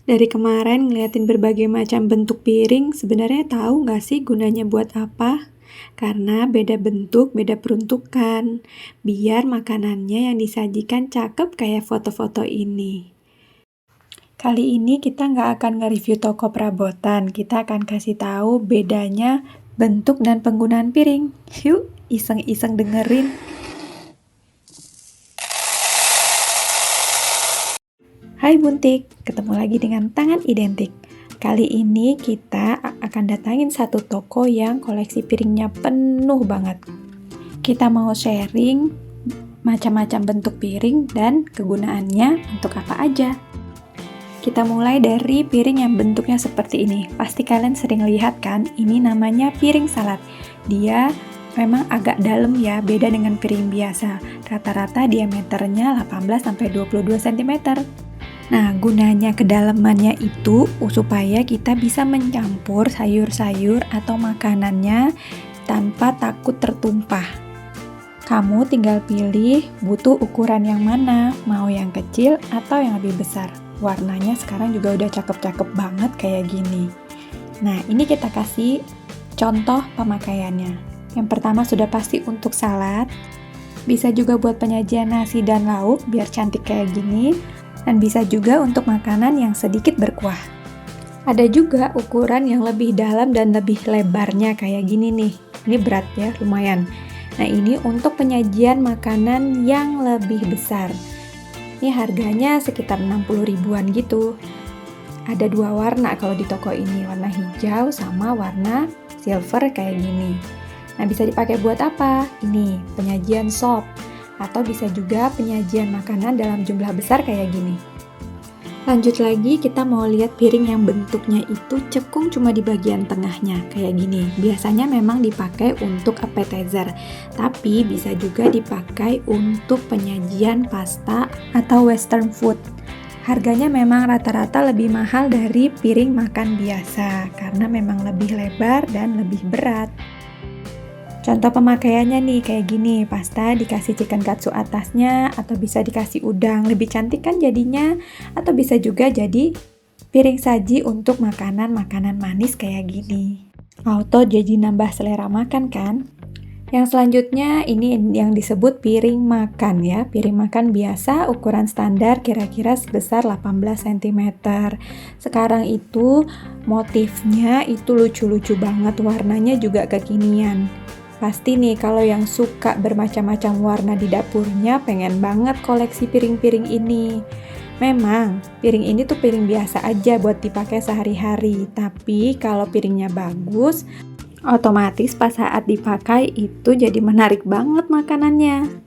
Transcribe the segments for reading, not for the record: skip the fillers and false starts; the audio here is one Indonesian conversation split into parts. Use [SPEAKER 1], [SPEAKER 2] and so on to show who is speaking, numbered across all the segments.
[SPEAKER 1] Dari kemarin ngeliatin berbagai macam bentuk piring, sebenarnya tahu nggak sih gunanya buat apa? Karena beda bentuk, beda peruntukan. Biar makanannya yang disajikan cakep kayak foto-foto ini. Kali ini kita nggak akan nge-review toko perabotan, kita akan kasih tahu bedanya bentuk dan penggunaan piring. Yuk, iseng-iseng dengerin. Hai Buntik, ketemu lagi dengan Tangan Identik. Kali ini kita akan datangin satu toko yang koleksi piringnya penuh banget. Kita mau sharing macam-macam bentuk piring dan kegunaannya untuk apa aja. Kita mulai dari piring yang bentuknya seperti ini. Pasti kalian sering lihat kan, ini namanya piring salad. Dia memang agak dalam ya, beda dengan piring biasa. Rata-rata diameternya 18-22 cm. Nah, gunanya kedalamannya itu supaya kita bisa mencampur sayur-sayur atau makanannya tanpa takut tertumpah. Kamu tinggal pilih butuh ukuran yang mana, mau yang kecil atau yang lebih besar. Warnanya sekarang juga udah cakep-cakep banget kayak gini. Nah, ini kita kasih contoh pemakaiannya. Yang pertama sudah pasti untuk salad, bisa juga buat penyajian nasi dan lauk biar cantik kayak gini. Dan bisa juga untuk makanan yang sedikit berkuah. Ada juga ukuran yang lebih dalam dan lebih lebarnya kayak gini nih. Ini berat ya, lumayan. Nah, ini untuk penyajian makanan yang lebih besar. Ini harganya sekitar 60 ribuan gitu. Ada dua warna kalau di toko ini, warna hijau sama warna silver kayak gini. Nah, bisa dipakai buat apa? Ini, penyajian sop. Atau bisa juga penyajian makanan dalam jumlah besar kayak gini. Lanjut lagi, kita mau lihat piring yang bentuknya itu cekung cuma di bagian tengahnya kayak gini. Biasanya memang dipakai untuk appetizer, tapi bisa juga dipakai untuk penyajian pasta atau western food. Harganya memang rata-rata lebih mahal dari piring makan biasa karena memang lebih lebar dan lebih berat. Contoh pemakaiannya nih kayak gini, pasta dikasih chicken katsu atasnya atau bisa dikasih udang, lebih cantik kan jadinya, atau bisa juga jadi piring saji untuk makanan-makanan manis kayak gini. Auto jadi nambah selera makan kan? Yang selanjutnya ini yang disebut piring makan ya, piring makan biasa ukuran standar kira-kira sebesar 18 cm. Sekarang itu motifnya itu lucu-lucu banget, warnanya juga kekinian. Pasti nih kalau yang suka bermacam-macam warna di dapurnya pengen banget koleksi piring-piring ini. Memang piring ini tuh piring biasa aja buat dipakai sehari-hari, tapi kalau piringnya bagus, otomatis pas saat dipakai itu jadi menarik banget makanannya.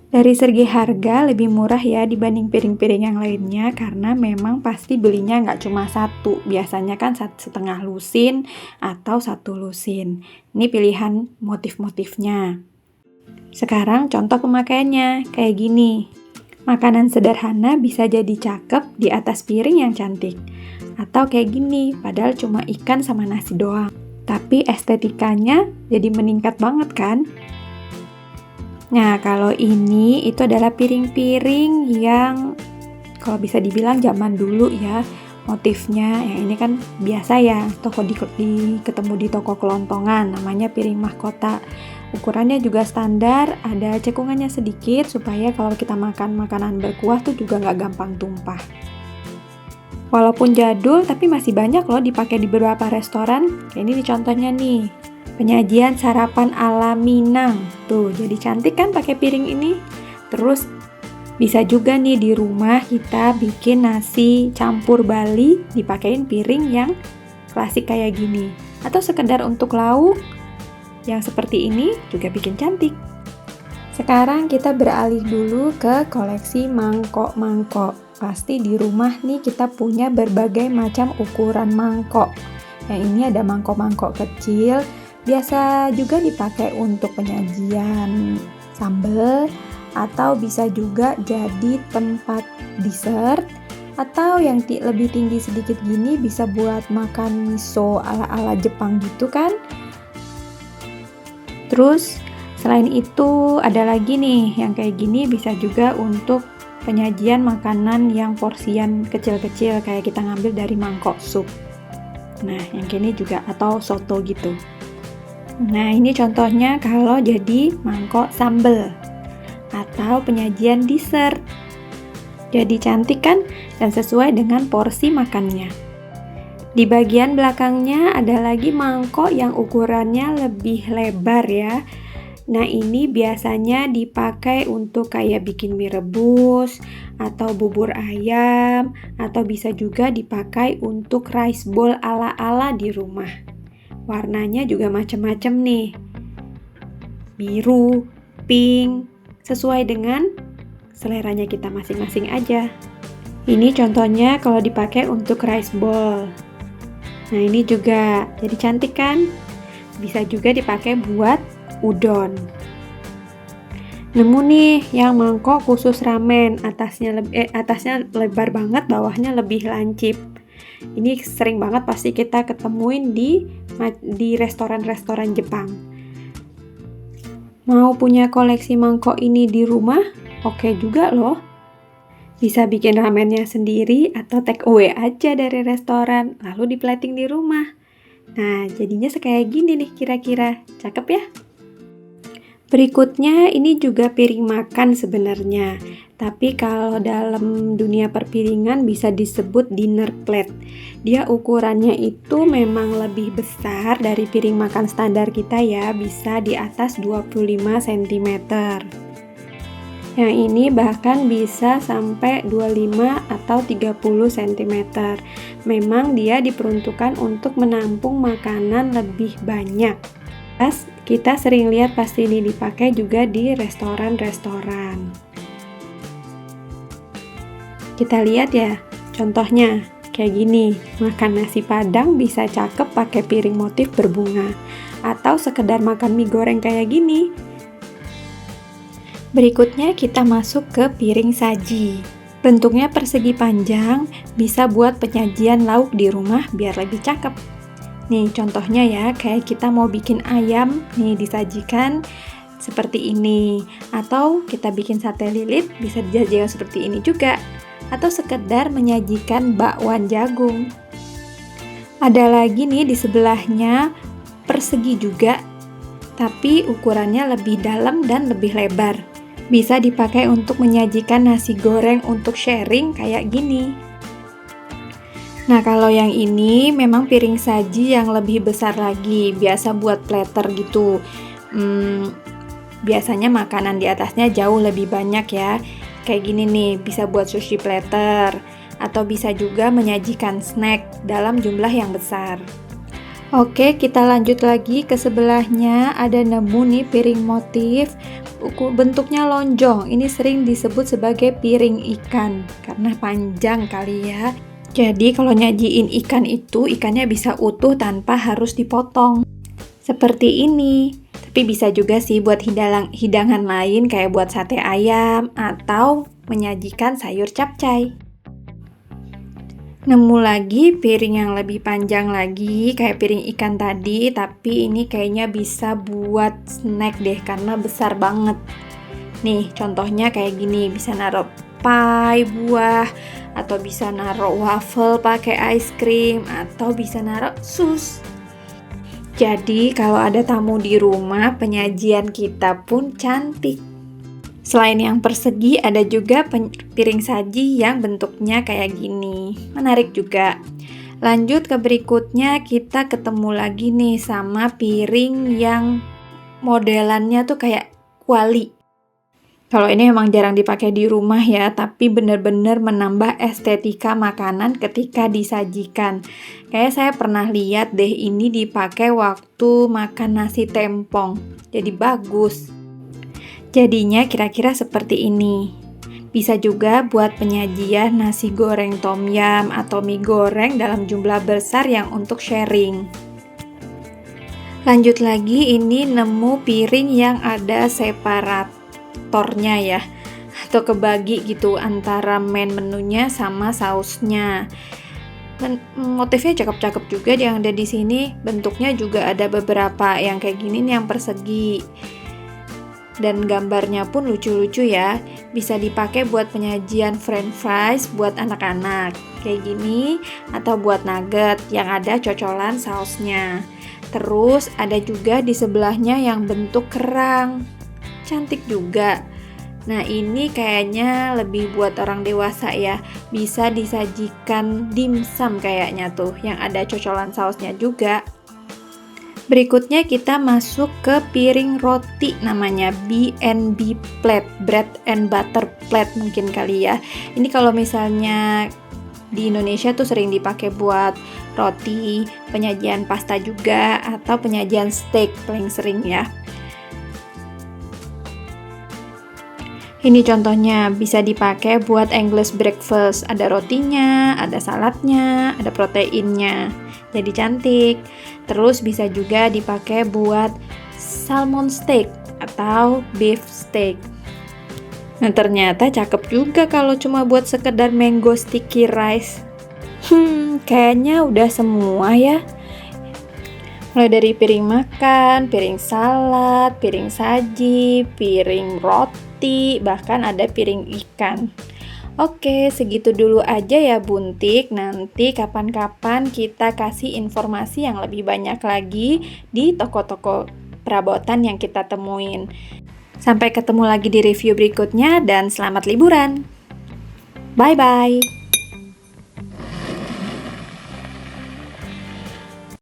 [SPEAKER 1] Dari segi harga lebih murah ya dibanding piring-piring yang lainnya karena memang pasti belinya nggak cuma satu, biasanya kan 1,5 lusin atau 1 lusin. Ini pilihan motif-motifnya. Sekarang contoh pemakaiannya kayak gini. Makanan sederhana bisa jadi cakep di atas piring yang cantik. Atau kayak gini, padahal cuma ikan sama nasi doang. Tapi estetikanya jadi meningkat banget kan? Nah, kalau ini itu adalah piring-piring yang kalau bisa dibilang zaman dulu ya, motifnya yang ini kan biasa ya, ketemu di toko kelontongan, namanya piring mahkota. Ukurannya juga standar, ada cekungannya sedikit supaya kalau kita makan makanan berkuah tuh juga nggak gampang tumpah. Walaupun jadul, tapi masih banyak loh dipakai di beberapa restoran. Kayak ini contohnya nih. Penyajian sarapan ala Minang. Tuh, jadi cantik kan pakai piring ini. Terus bisa juga nih di rumah kita bikin nasi campur Bali dipakein piring yang klasik kayak gini. Atau sekedar untuk lauk yang seperti ini juga bikin cantik. Sekarang kita beralih dulu ke koleksi mangkok-mangkok. Pasti di rumah nih kita punya berbagai macam ukuran mangkok. Yang ini ada mangkok-mangkok kecil, biasa juga dipakai untuk penyajian sambal atau bisa juga jadi tempat dessert atau yang lebih tinggi sedikit gini bisa buat makan miso ala-ala Jepang gitu kan. Terus selain itu ada lagi nih yang kayak gini bisa juga untuk penyajian makanan yang porsian kecil-kecil kayak kita ngambil dari mangkok sup. Nah, yang ini juga atau soto gitu. Nah, ini contohnya kalau jadi mangkok sambal atau penyajian dessert. Jadi cantik kan dan sesuai dengan porsi makannya. Di bagian belakangnya ada lagi mangkok yang ukurannya lebih lebar ya. Nah, ini biasanya dipakai untuk kayak bikin mie rebus atau bubur ayam, atau bisa juga dipakai untuk rice bowl ala-ala di rumah. Warnanya juga macam-macam nih. Biru, pink, sesuai dengan seleranya kita masing-masing aja. Ini contohnya kalau dipakai untuk rice bowl. Nah, ini juga jadi cantik kan? Bisa juga dipakai buat udon. Nemu nih yang mangkok khusus ramen, atasnya lebar banget, bawahnya lebih lancip. Ini sering banget pasti kita ketemuin di restoran-restoran Jepang. Mau punya koleksi mangkok ini di rumah? Oke juga loh. Bisa bikin ramennya sendiri atau take away aja dari restoran, lalu diplating di rumah. Nah, jadinya kayak gini nih kira-kira. Cakep ya? Berikutnya ini juga piring makan sebenarnya, tapi kalau dalam dunia perpiringan bisa disebut dinner plate. Dia ukurannya itu memang lebih besar dari piring makan standar kita ya, bisa di atas 25 cm. Yang ini bahkan bisa sampai 25 atau 30 cm. Memang dia diperuntukkan untuk menampung makanan lebih banyak. Kita sering lihat pasti ini dipakai juga di restoran-restoran. Kita lihat ya, contohnya kayak gini. Makan nasi padang bisa cakep pakai piring motif berbunga, atau sekedar makan mie goreng kayak gini. Berikutnya kita masuk ke piring saji. Bentuknya persegi panjang, bisa buat penyajian lauk di rumah biar lebih cakep. Nih contohnya ya, kayak kita mau bikin ayam, nih disajikan seperti ini. Atau kita bikin sate lilit, bisa disajikan seperti ini juga. Atau sekedar menyajikan bakwan jagung. Ada lagi nih di sebelahnya, persegi juga, tapi ukurannya lebih dalam dan lebih lebar. Bisa dipakai untuk menyajikan nasi goreng untuk sharing kayak gini. Nah, kalau yang ini memang piring saji yang lebih besar lagi, biasa buat platter gitu. Biasanya makanan di atasnya jauh lebih banyak ya. Kayak gini nih, bisa buat sushi platter, atau bisa juga menyajikan snack dalam jumlah yang besar. Oke, kita lanjut lagi ke sebelahnya. Ada nemu nih piring motif, bentuknya lonjong. Ini sering disebut sebagai piring ikan, karena panjang kali ya. Jadi kalau nyajiin ikan itu, ikannya bisa utuh tanpa harus dipotong. Seperti ini. Tapi bisa juga sih buat hidangan lain kayak buat sate ayam atau menyajikan sayur capcay. Nemu lagi piring yang lebih panjang lagi, kayak piring ikan tadi, tapi ini kayaknya bisa buat snack deh karena besar banget. Nih, contohnya kayak gini, bisa naruh pie, buah, atau bisa naruh waffle pakai ice cream, atau bisa naruh sus. Jadi kalau ada tamu di rumah, penyajian kita pun cantik. Selain yang persegi, ada juga piring saji yang bentuknya kayak gini. Menarik juga. Lanjut ke berikutnya, kita ketemu lagi nih sama piring yang modelannya tuh kayak kuali. Kalau ini memang jarang dipakai di rumah ya, tapi benar-benar menambah estetika makanan ketika disajikan. Kayak saya pernah lihat deh ini dipakai waktu makan nasi tempong. Jadi bagus. Jadinya kira-kira seperti ini. Bisa juga buat penyajian nasi goreng tom yum atau mie goreng dalam jumlah besar yang untuk sharing. Lanjut lagi, ini nemu piring yang ada separatornya ya, atau kebagi gitu antara main menunya sama sausnya. Motifnya cakep-cakep juga yang ada di sini. Bentuknya juga ada beberapa yang kayak gini nih, yang persegi. Dan gambarnya pun lucu-lucu ya. Bisa dipakai buat penyajian french fries buat anak-anak kayak gini, atau buat nugget yang ada cocolan sausnya. Terus ada juga di sebelahnya yang bentuk kerang. Cantik juga. Nah, ini kayaknya lebih buat orang dewasa ya. Bisa disajikan dimsum kayaknya tuh, yang ada cocolan sausnya juga. Berikutnya kita masuk ke piring roti, namanya B&B plate, bread and butter plate mungkin kali ya. Ini kalau misalnya di Indonesia tuh sering dipakai buat roti, penyajian pasta juga, atau penyajian steak paling sering ya. Ini contohnya bisa dipakai buat English breakfast. Ada rotinya, ada saladnya, ada proteinnya. Jadi cantik. Terus bisa juga dipakai buat salmon steak atau beef steak. Nah, ternyata cakep juga kalau cuma buat sekedar mango sticky rice. Kayaknya udah semua ya. Mulai dari piring makan, piring salad, piring saji, piring roti, bahkan ada piring ikan. Oke, segitu dulu aja ya Buntik. Nanti kapan-kapan kita kasih informasi yang lebih banyak lagi di toko-toko perabotan yang kita temuin. Sampai ketemu lagi di review berikutnya dan selamat liburan. Bye-bye.